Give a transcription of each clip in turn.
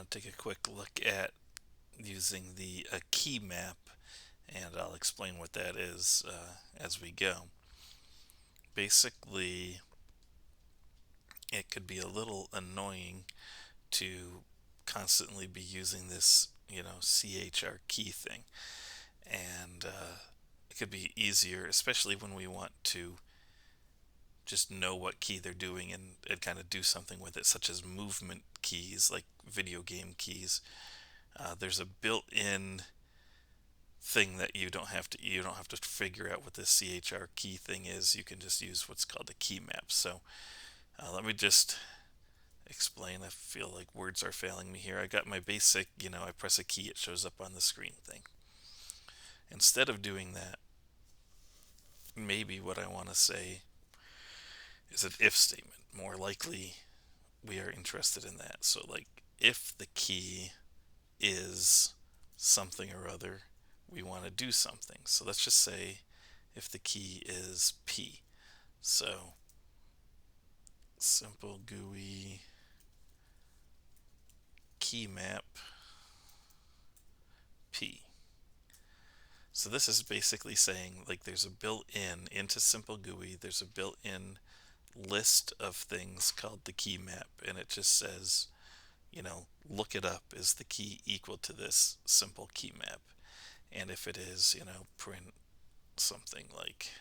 want to take a quick look at using the key map, and I'll explain what that is as we go. Basically, it could be a little annoying to constantly be using this, CHR key thing, and it could be easier, especially when we want to just know what key they're doing and kind of do something with it, such as movement keys, like video game keys. There's a built-in thing that you don't have to figure out what the CHR key thing is. You can just use what's called a key map. So let me just explain. I feel like words are failing me here. I got my basic, I press a key, it shows up on the screen thing. Instead of doing that, maybe what I want to say is an if statement. More likely, we are interested in that. So, like, if the key is something or other, we want to do something. So let's just say if the key is P. So simple GUI key map P. So this is basically saying, like, there's a built-in into simple GUI, there's a built-in list of things called the key map, and it just says, look it up. Is the key equal to this simple key map? And if it is, print something like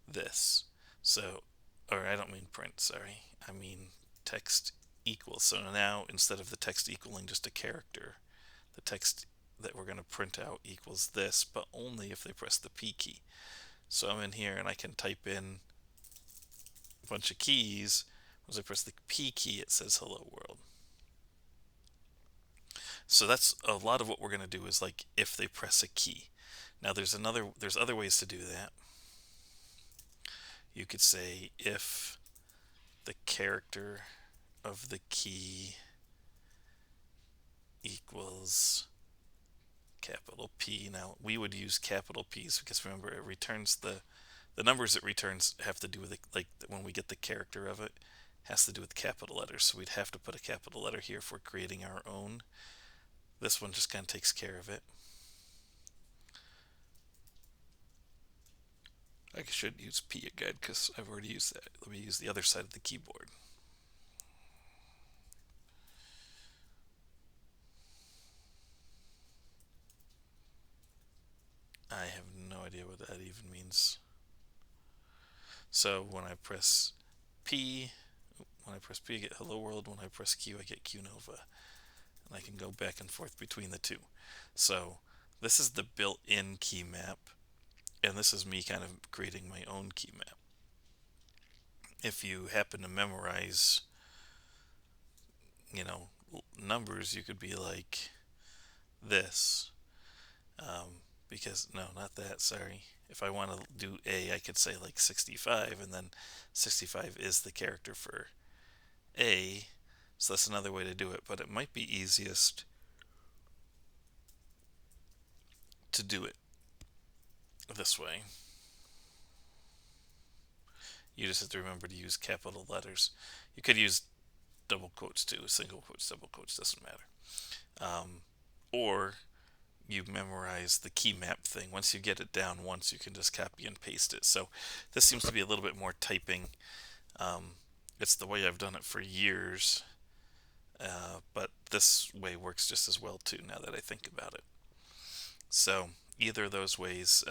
this. So, or I don't mean print, sorry. I mean text equals. So now instead of the text equaling just a character, the text that we're going to print out equals this, but only if they press the P key. So I'm in here and I can type in a bunch of keys. Once I press the P key, it says hello world. So that's a lot of what we're going to do is like if they press a key. Now there's other ways to do that. You could say if the character of the key equals capital P. Now we would use capital P's because remember it returns the numbers it returns have to do with it, like when we get the character of it has to do with capital letters. So we'd have to put a capital letter here if we're creating our own. This one just kind of takes care of it. I should use P again because I've already used that. Let me use the other side of the keyboard. I have no idea what that even means. So when I press P, I get hello world. When I press Q, I get QNOVA. And I can go back and forth between the two. So this is the built-in key map, and this is me kind of creating my own key map. If you happen to memorize, you know, numbers, you could be like this. Because, no, not that, sorry. If I want to do A, I could say like 65, and then 65 is the character for A. So that's another way to do it, but it might be easiest to do it this way. You just have to remember to use capital letters. You could use double quotes too, single quotes, double quotes, doesn't matter. Or you memorize the key map thing. Once you get it down once, you can just copy and paste it. So this seems to be a little bit more typing. It's the way I've done it for years, but this way works just as well too now that I think about it. So either of those ways,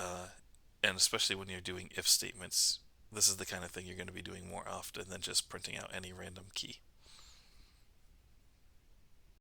and especially when you're doing if statements, this is the kind of thing you're going to be doing more often than just printing out any random key.